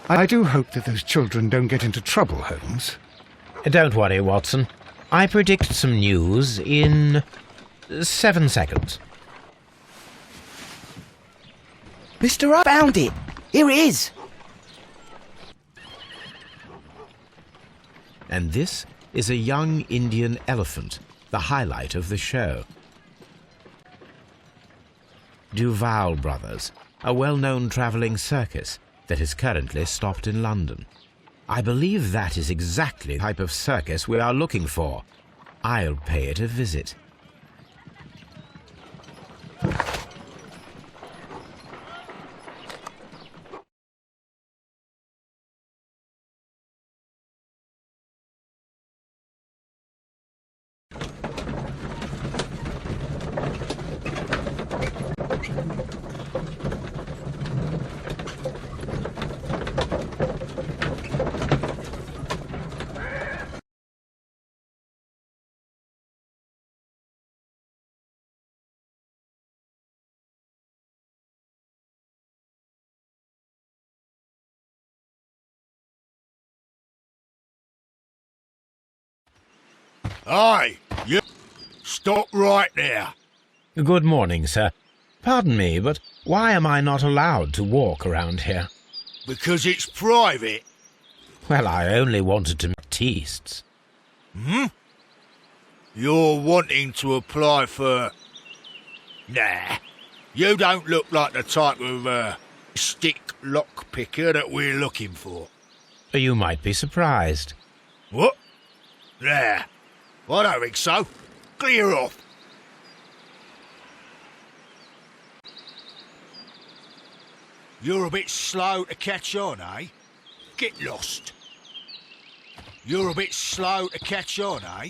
I do hope that those children don't get into trouble, Holmes. Don't worry, Watson. I predict some news in 7 seconds. Mister, I found it. Here it is. And this is a young Indian elephant, the highlight of the show. Duval Brothers, a well-known travelling circus that is currently stopped in London. I believe that is exactly the type of circus we are looking for. I'll pay it a visit. Aye, you stop right there. Good morning, sir. Pardon me, but why am I not allowed to walk around here? Because it's private. Well, I only wanted to make teasts. You're wanting to apply for... Nah, you don't look like the type of stick lockpicker that we're looking for. You might be surprised. What? Nah, I don't think so. Clear off. You're a bit slow to catch on, eh? Get lost. You're a bit slow to catch on, eh?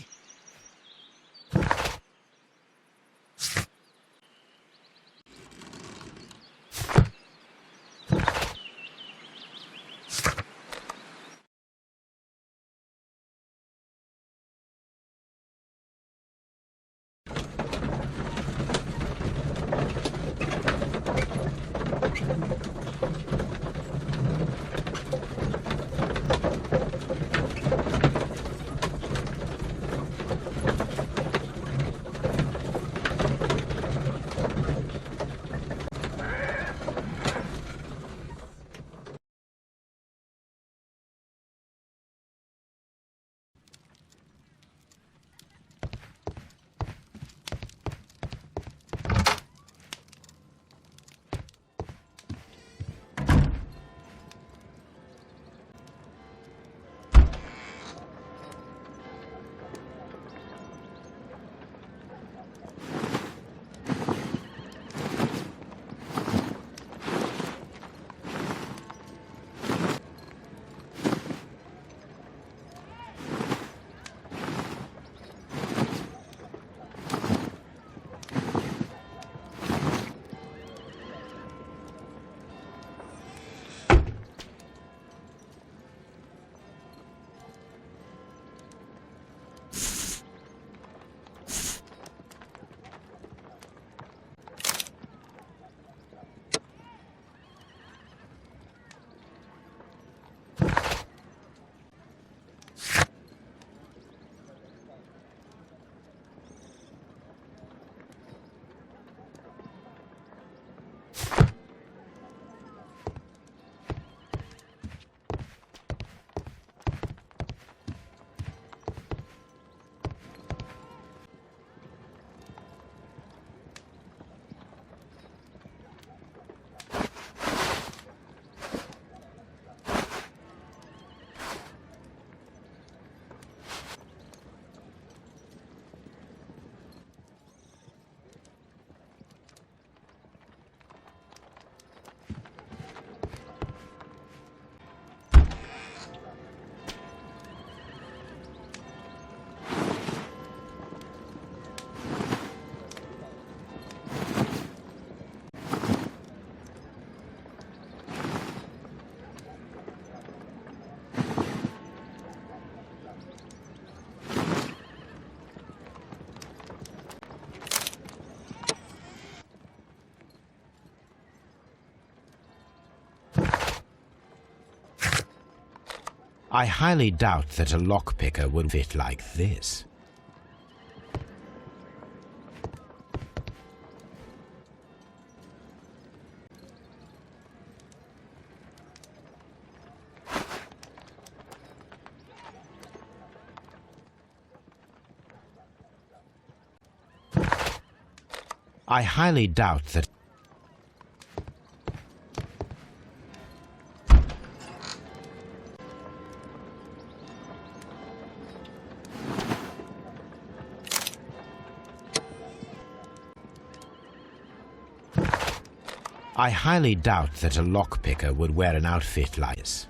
I highly doubt that a lockpicker would fit like this. I highly doubt that... I highly doubt that a lockpicker would wear an outfit like this.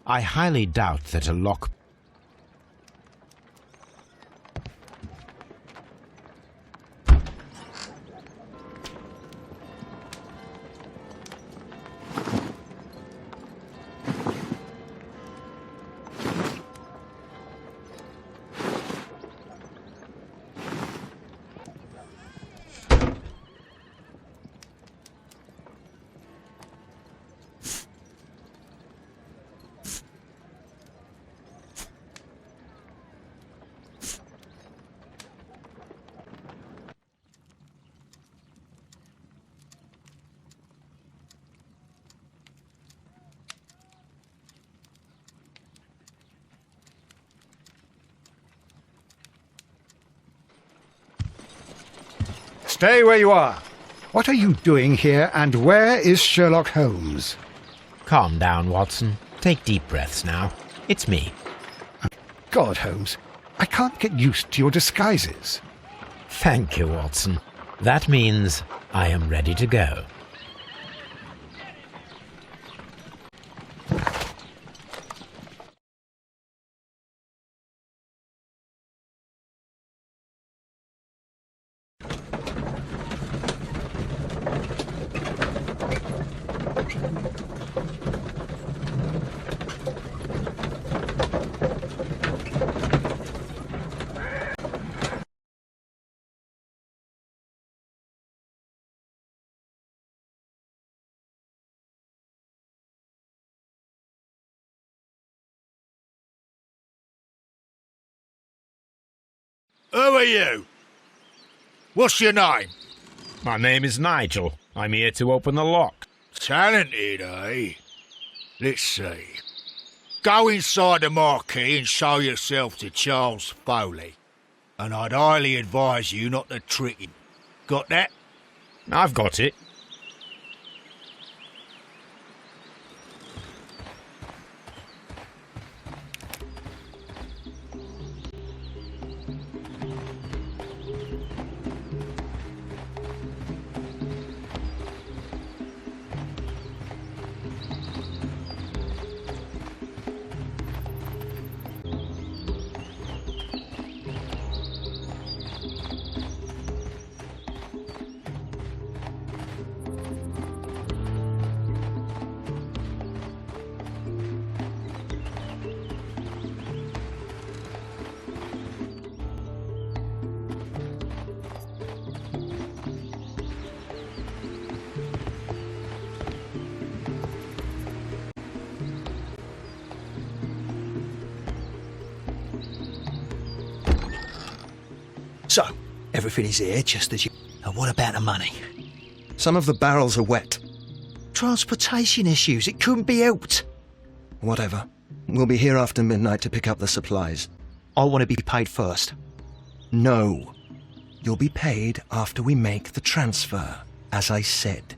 I highly doubt that a lock... Stay where you are. What are you doing here, and where is Sherlock Holmes? Calm down, Watson. Take deep breaths now. It's me. God, Holmes, I can't get used to your disguises. Thank you, Watson. That means I am ready to go. Who are you? What's your name? My name is Nigel. I'm here to open the lock. Talented, eh? Let's see. Go inside the marquee and show yourself to Charles Foley. And I'd highly advise you not to trick him. Got that? I've got it. So, everything is here just as you... And what about the money? Some of the barrels are wet. Transportation issues, it couldn't be helped. Whatever. We'll be here after midnight to pick up the supplies. I want to be paid first. No. You'll be paid after we make the transfer, as I said.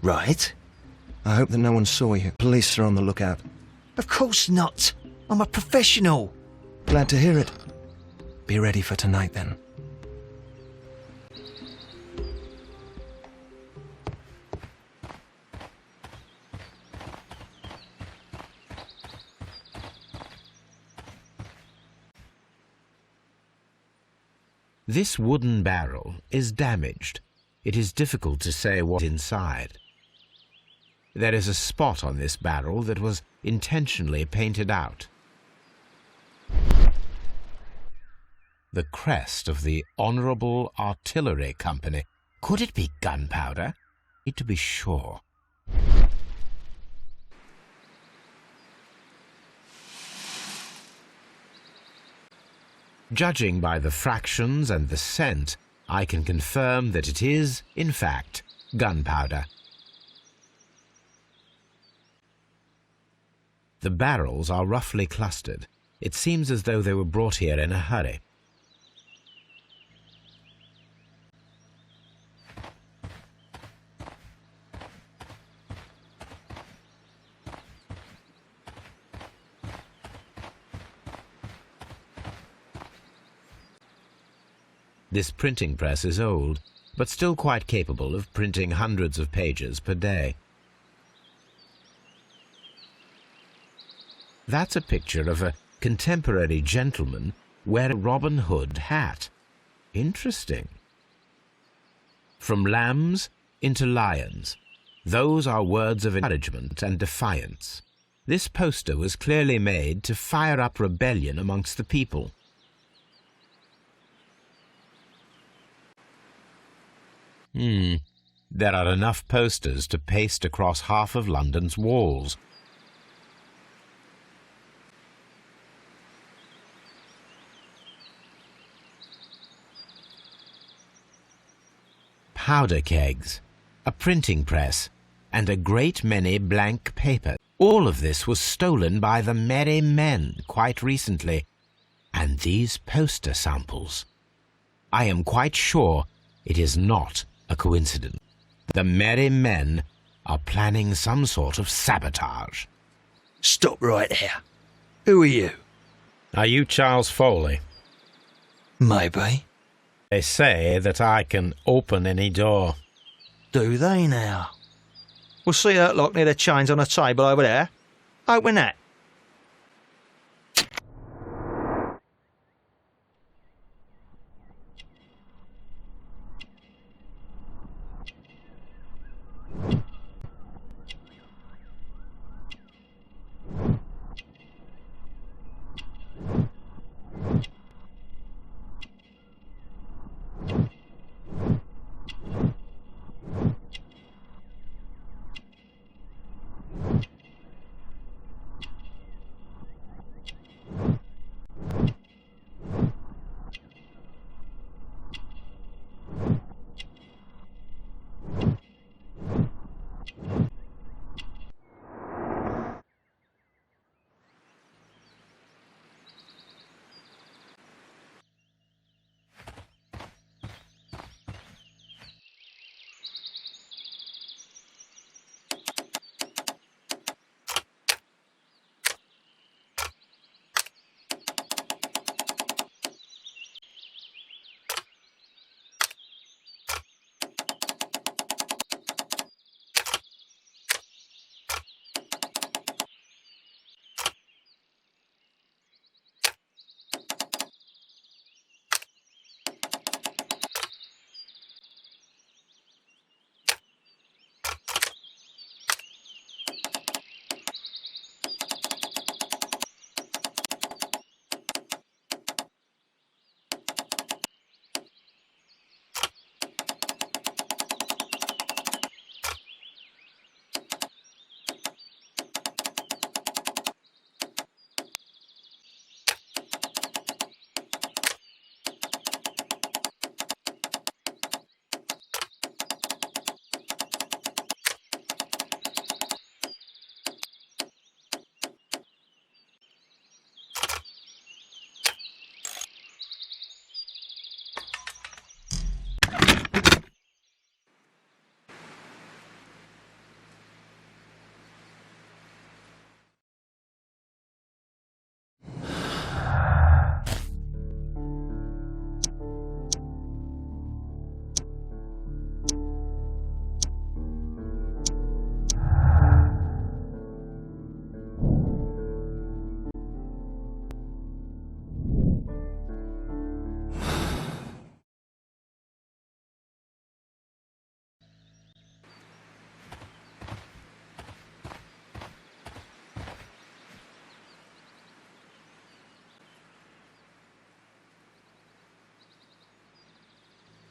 Right? I hope that no one saw you. Police are on the lookout. Of course not. I'm a professional. Glad to hear it. Be ready for tonight, then. This wooden barrel is damaged. It is difficult to say what's inside. There is a spot on this barrel that was intentionally painted out. The crest of the Honourable Artillery Company. Could it be gunpowder? Need to be sure. Judging by the fractions and the scent, I can confirm that it is, in fact, gunpowder. The barrels are roughly clustered. It seems as though they were brought here in a hurry. This printing press is old, but still quite capable of printing hundreds of pages per day. That's a picture of a contemporary gentleman wearing a Robin Hood hat. Interesting. From lambs into lions. Those are words of encouragement and defiance. This poster was clearly made to fire up rebellion amongst the people. There are enough posters to paste across half of London's walls. Powder kegs, a printing press, and a great many blank paper. All of this was stolen by the Merry Men quite recently. And these poster samples. I am quite sure it is not a coincidence. The Merry Men are planning some sort of sabotage. Stop right there. Who are you? Are you Charles Foley? Maybe. They say that I can open any door. Do they now? We'll see that lock near the chains on the table over there. Open that.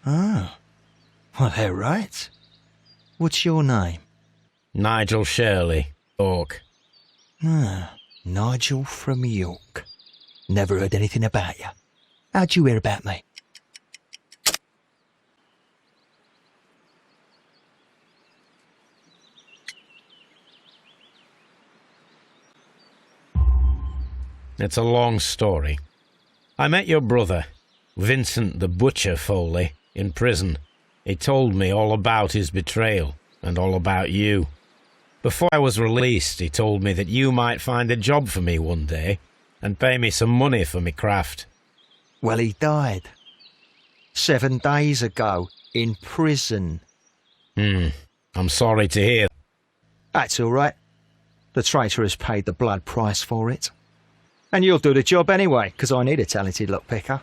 Oh. Well, they're right. What's your name? Nigel Shirley, Orc. Ah, Nigel from York. Never heard anything about you. How'd you hear about me? It's a long story. I met your brother, Vincent the Butcher Foley, in prison. He told me all about his betrayal and all about you. Before I was released, he told me that you might find a job for me one day and pay me some money for me craft. Well, he died 7 days ago in prison. I'm sorry to hear. That's all right. The traitor has paid the blood price for it. And you'll do the job anyway, because I need a talented lockpicker.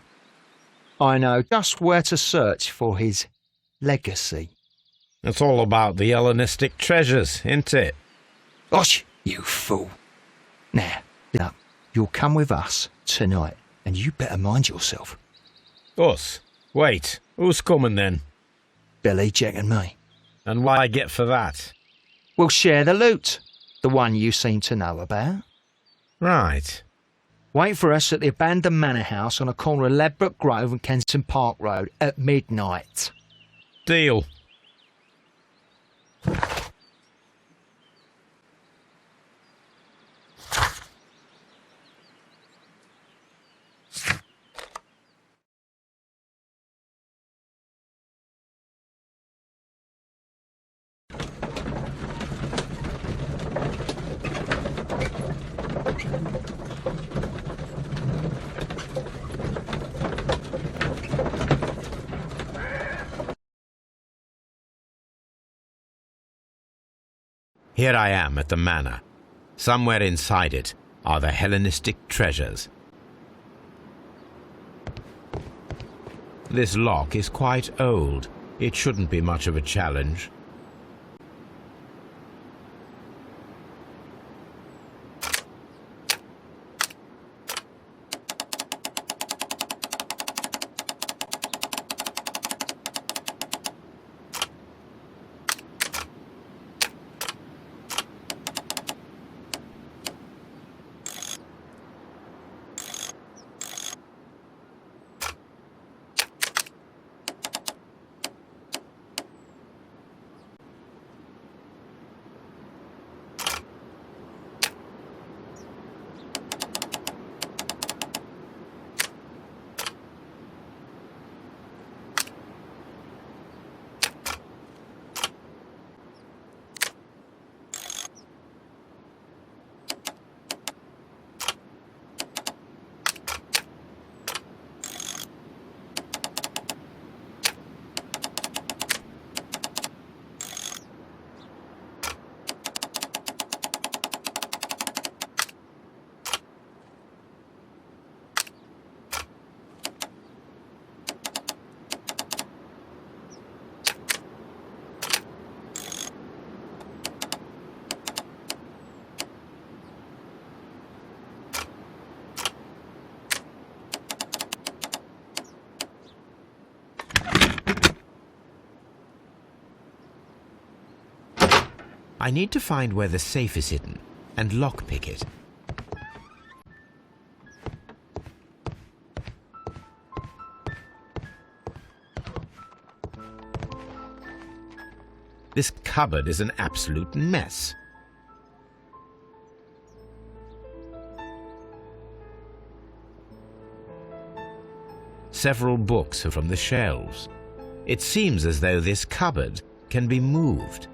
I know just where to search for his legacy. It's all about the Hellenistic treasures, isn't it? Osh, you fool. Now, look, you'll come with us tonight, and you better mind yourself. Us? Wait, who's coming then? Billy, Jack and me. And what I get for that? We'll share the loot, the one you seem to know about. Right. Wait for us at the abandoned manor house on the corner of Ladbroke Grove and Kensington Park Road at midnight. Deal. Here I am at the manor. Somewhere inside it are the Hellenistic treasures. This lock is quite old. It shouldn't be much of a challenge. I need to find where the safe is hidden and lockpick it. This cupboard is an absolute mess. Several books are from the shelves. It seems as though this cupboard can be moved.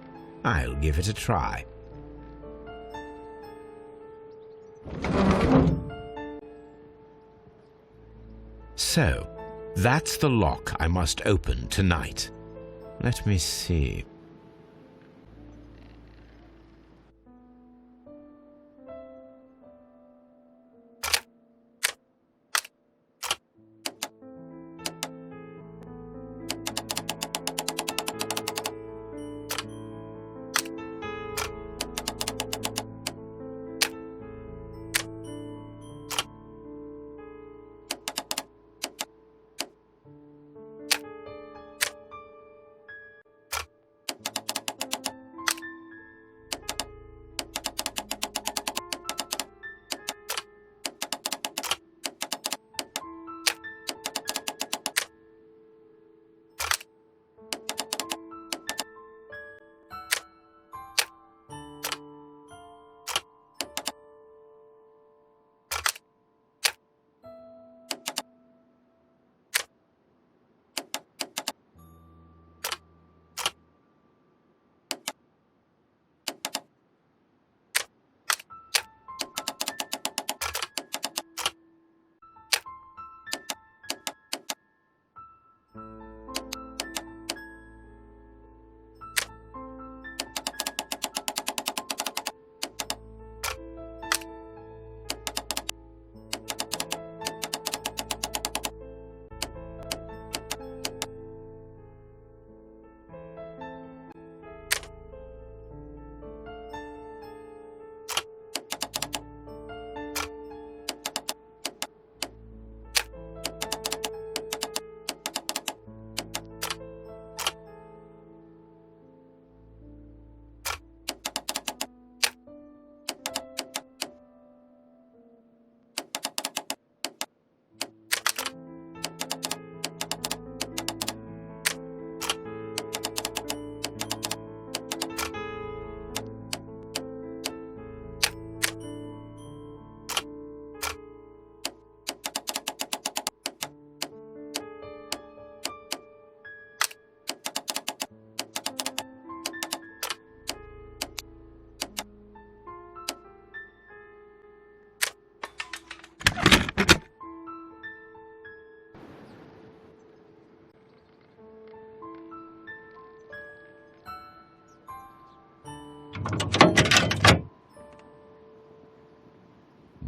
I'll give it a try. So, that's the lock I must open tonight. Let me see.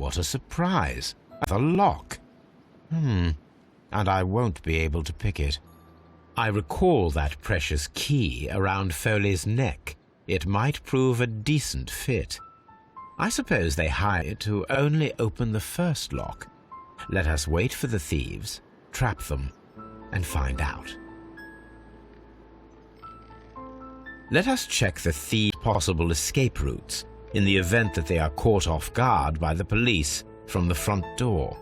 what a surprise. The lock. And I won't be able to pick it. I recall that precious key around Foley's neck. It might prove a decent fit. I suppose they hire it to only open the first lock. Let us wait for the thieves, trap them, and find out. Let us check the thieves' possible escape routes in the event that they are caught off guard by the police from the front door.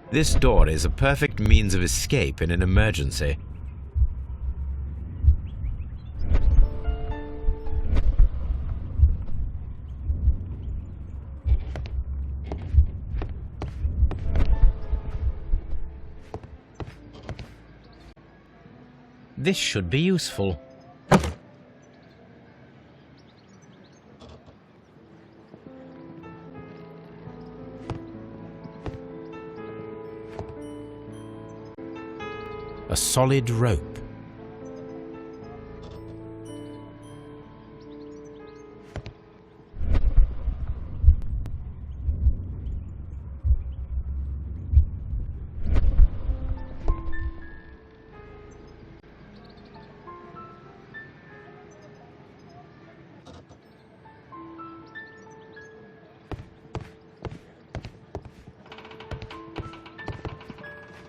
This door is a perfect means of escape in an emergency. This should be useful. A solid rope.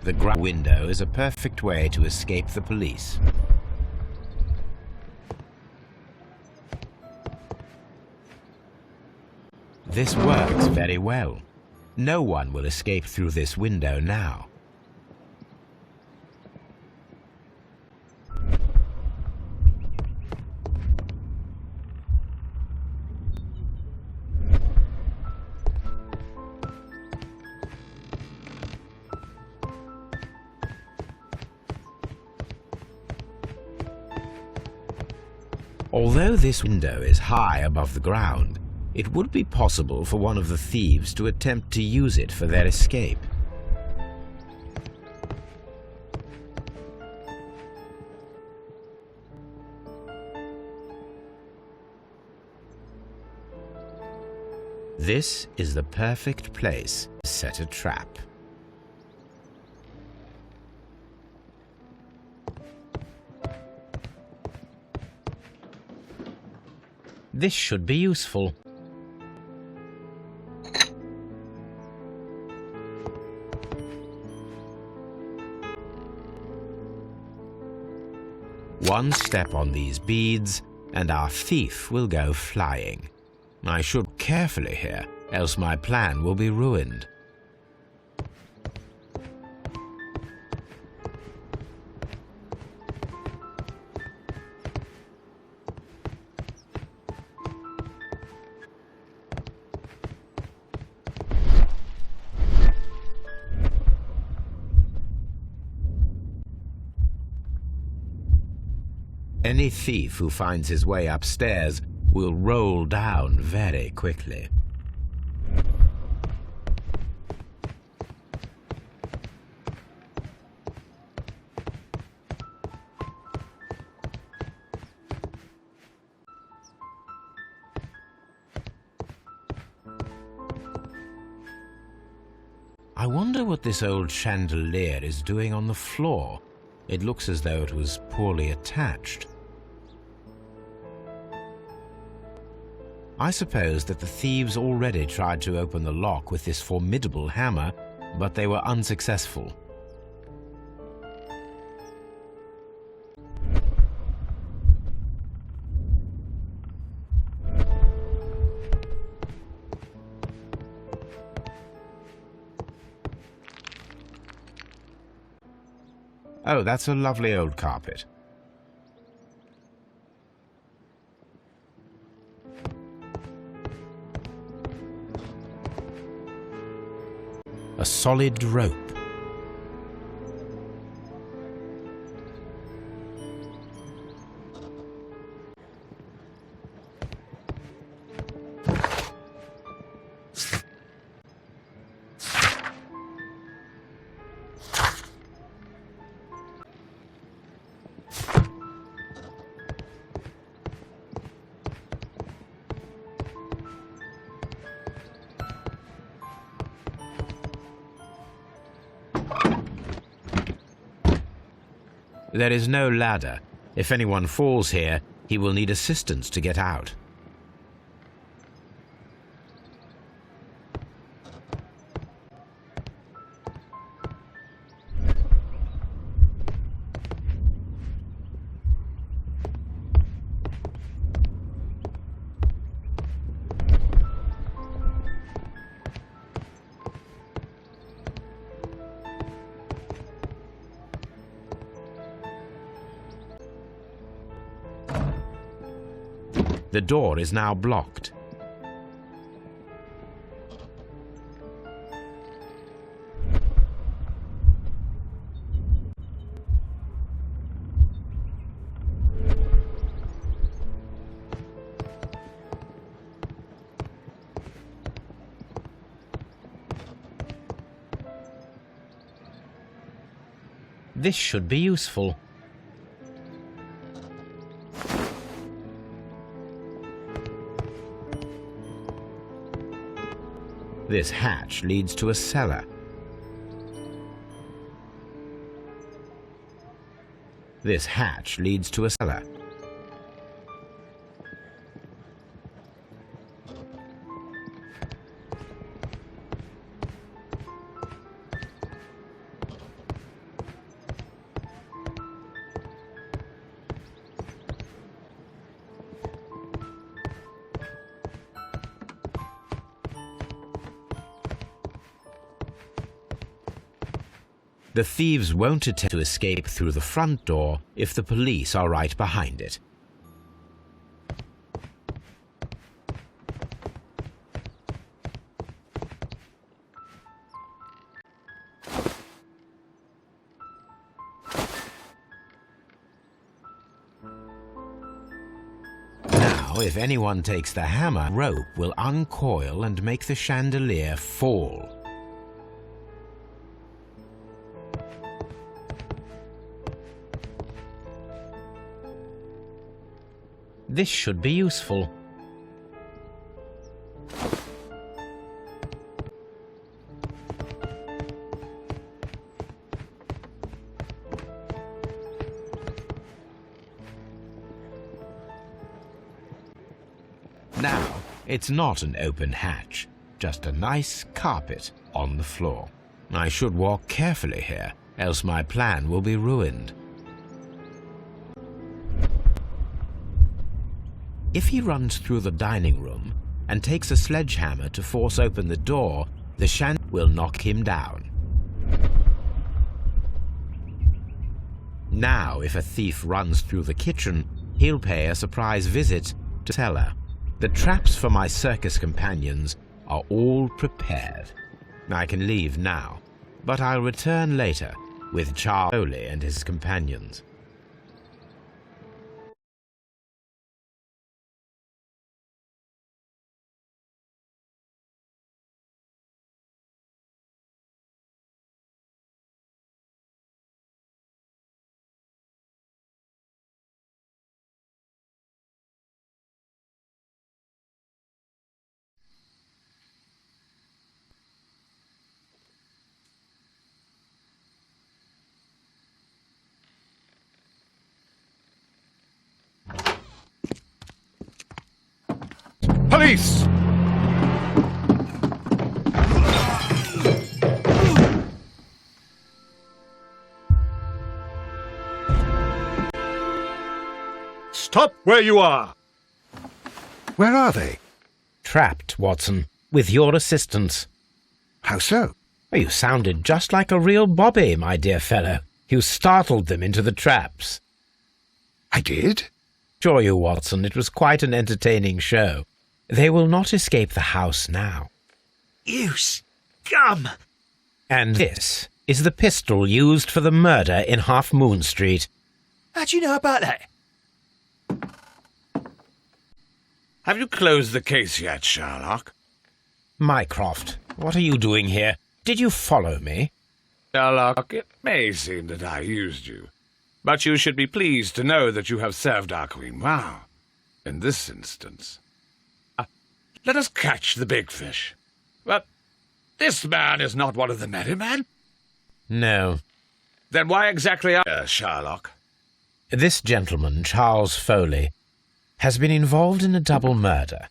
The ground window is a perfect way to escape the police. This works very well. No one will escape through this window now. Although this window is high above the ground, it would be possible for one of the thieves to attempt to use it for their escape. This is the perfect place to set a trap. This should be useful. One step on these beads, and our thief will go flying. I should carefully here, else my plan will be ruined. Any thief who finds his way upstairs will roll down very quickly. I wonder what this old chandelier is doing on the floor. It looks as though it was poorly attached. I suppose that the thieves already tried to open the lock with this formidable hammer, but they were unsuccessful. Oh, that's a lovely old carpet. A solid rope. There is no ladder. If anyone falls here, he will need assistance to get out. The door is now blocked. This should be useful. This hatch leads to a cellar. This hatch leads to a cellar. The thieves won't attempt to escape through the front door if the police are right behind it. Now, if anyone takes the hammer, rope will uncoil and make the chandelier fall. This should be useful. Now, it's not an open hatch, just a nice carpet on the floor. I should walk carefully here, else my plan will be ruined. If he runs through the dining room and takes a sledgehammer to force open the door, the chandelier will knock him down. Now, if a thief runs through the kitchen, he'll pay a surprise visit to the cellar. The traps for my circus companions are all prepared. I can leave now, but I'll return later with Charles Foley and his companions. Police! Stop where you are! Where are they? Trapped, Watson, with your assistance. How so? You sounded just like a real bobby, my dear fellow. You startled them into the traps. I did? Assure you, Watson, it was quite an entertaining show. They will not escape the house now. You scum! And this is the pistol used for the murder in Half Moon Street. How do you know about that? Have you closed the case yet, Sherlock? Mycroft, what are you doing here? Did you follow me? Sherlock, it may seem that I used you, but you should be pleased to know that you have served our Queen well. In this instance, let us catch the big fish. But this man is not one of the merry men. No. Then why exactly are you, Sherlock? This gentleman, Charles Foley, has been involved in a double murder,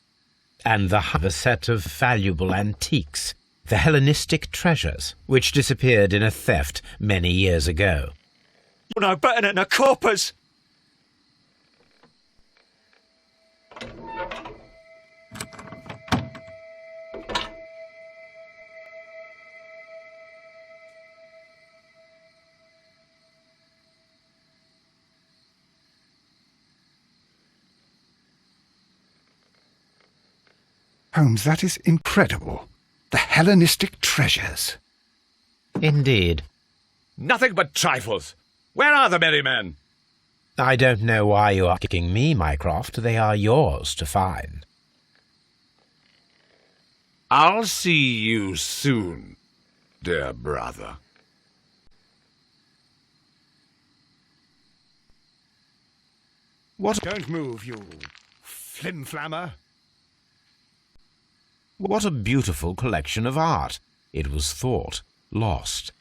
and a set of valuable antiques, the Hellenistic treasures, which disappeared in a theft many years ago. You're no better than the corpers! Holmes, that is incredible. The Hellenistic treasures. Indeed. Nothing but trifles. Where are the merry men? I don't know why you are asking me, Mycroft. They are yours to find. I'll see you soon, dear brother. What? Don't move, you flim-flammer. What a beautiful collection of art. It was thought lost.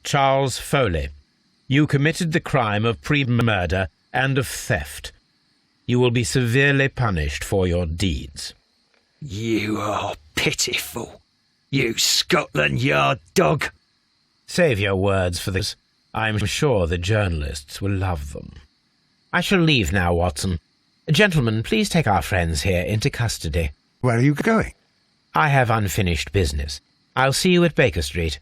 Charles Foley, you committed the crime of pre-murder and of theft. You will be severely punished for your deeds. You are pitiful, you Scotland Yard dog. Save your words for this. I'm sure the journalists will love them. I shall leave now, Watson. Gentlemen, please take our friends here into custody. Where are you going? I have unfinished business. I'll see you at Baker Street.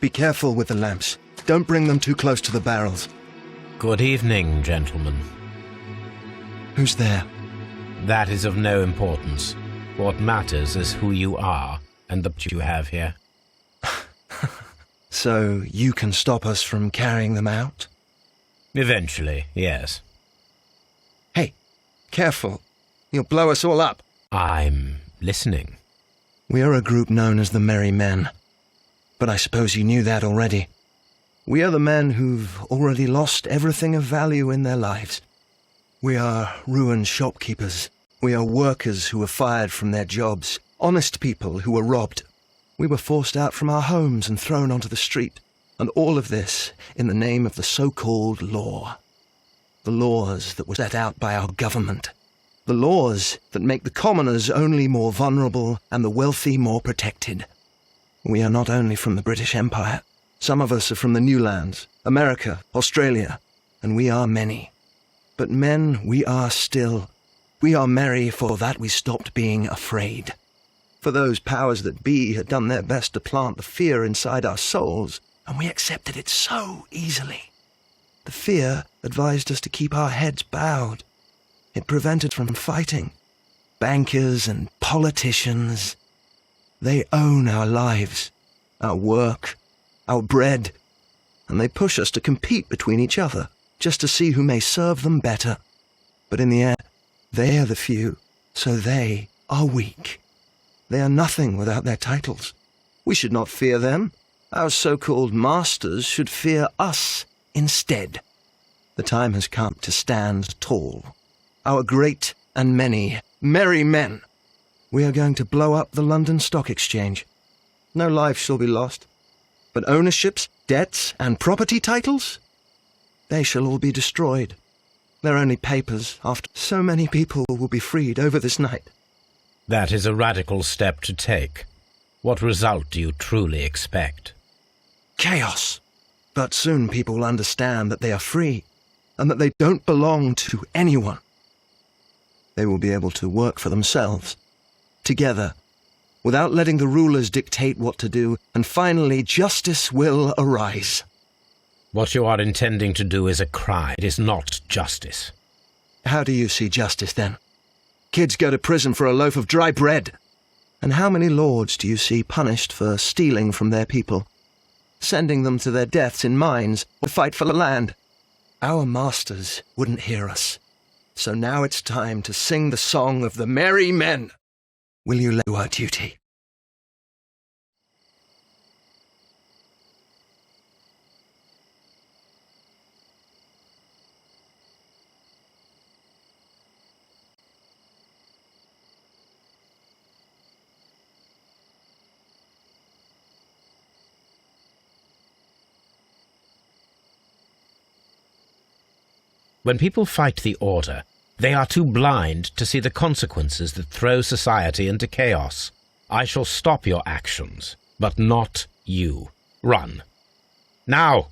Be careful with the lamps. Don't bring them too close to the barrels. Good evening, gentlemen. Who's there? That is of no importance. What matters is who you are and the you have here. So you can stop us from carrying them out? Eventually, yes. Hey, careful. You'll blow us all up. I'm listening. We are a group known as the Merry Men. But I suppose you knew that already. We are the men who've already lost everything of value in their lives. We are ruined shopkeepers. We are workers who were fired from their jobs. Honest people who were robbed. We were forced out from our homes and thrown onto the street. And all of this in the name of the so-called law. The laws that were set out by our government. The laws that make the commoners only more vulnerable and the wealthy more protected. We are not only from the British Empire. Some of us are from the New Lands, America, Australia, and we are many. But men we are still. We are merry for that we stopped being afraid. For those powers that be had done their best to plant the fear inside our souls, and we accepted it so easily. The fear advised us to keep our heads bowed. It prevented from fighting. Bankers and politicians, they own our lives, our work, our bread, and they push us to compete between each other, just to see who may serve them better. But in the end, they are the few, so they are weak. They are nothing without their titles. We should not fear them. Our so-called masters should fear us instead. The time has come to stand tall. Our great and many merry men. We are going to blow up the London Stock Exchange. No life shall be lost, but ownerships debts and property titles? They shall all be destroyed. They're only papers after so many people will be freed over this night. That is a radical step to take. What result do you truly expect? Chaos. But soon people will understand that they are free and that they don't belong to anyone. They will be able to work for themselves, together, without letting the rulers dictate what to do, and finally justice will arise. What you are intending to do is a crime. It is not justice. How do you see justice, then? Kids go to prison for a loaf of dry bread. And how many lords do you see punished for stealing from their people, sending them to their deaths in mines or fight for the land? Our masters wouldn't hear us. So now it's time to sing the song of the merry men. Will you do our duty? When people fight the order, they are too blind to see the consequences that throw society into chaos. I shall stop your actions, but not you. Run. Now!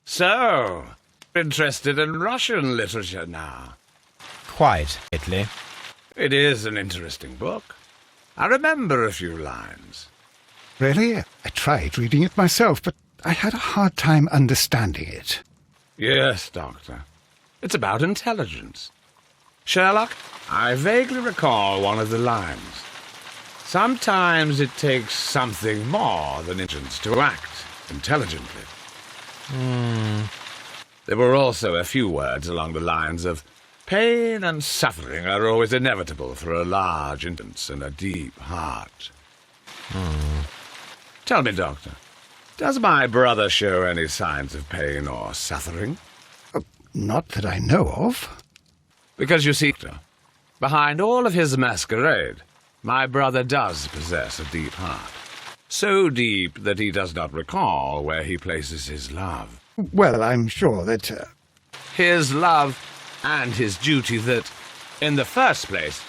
So, interested in Russian literature now? Quite, Italy. It is an interesting book. I remember a few lines. Really? I tried reading it myself, but I had a hard time understanding it. Yes, Doctor. It's about intelligence. Sherlock, I vaguely recall one of the lines. Sometimes it takes something more than intelligence to act intelligently. There were also a few words along the lines of, pain and suffering are always inevitable for a large instance and a deep heart. Tell me, Doctor, does my brother show any signs of pain or suffering? Not that I know of. Because you see, Doctor, behind all of his masquerade, my brother does possess a deep heart. So deep that he does not recall where he places his love. Well, I'm sure that... His love and his duty that, in the first place,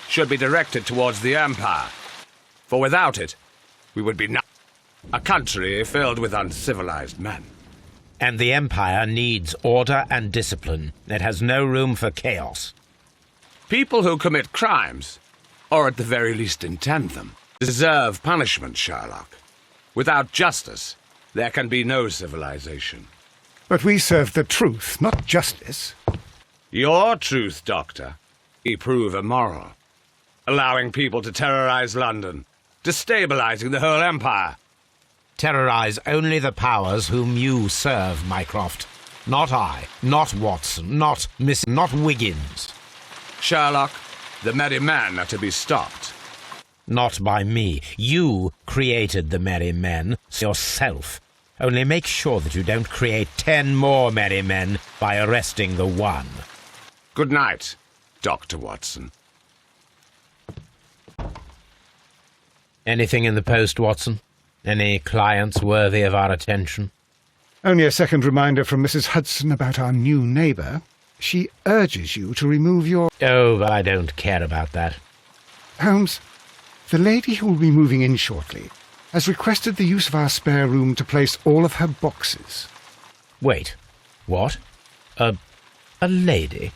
should be directed towards the Empire. For without it, we would be a country filled with uncivilized men. And the Empire needs order and discipline. It has no room for chaos. People who commit crimes, or at the very least intend them, deserve punishment, Sherlock. Without justice, there can be no civilization. But we serve the truth, not justice. Your truth, Doctor, we prove immoral, allowing people to terrorize London, destabilizing the whole empire. Terrorize only the powers whom you serve, Mycroft. Not I, not Watson, not Wiggins. Sherlock, the merry men are to be stopped. Not by me. You created the merry men yourself. Only make sure that you don't create 10 more merry men by arresting the one. Good night, Dr. Watson. Anything in the post, Watson? Any clients worthy of our attention? Only a second reminder from Mrs. Hudson about our new neighbour. She urges you to remove your... Oh, but I don't care about that. Holmes, The lady who will be moving in shortly has requested the use of our spare room to place all of her boxes. Wait, what? A lady?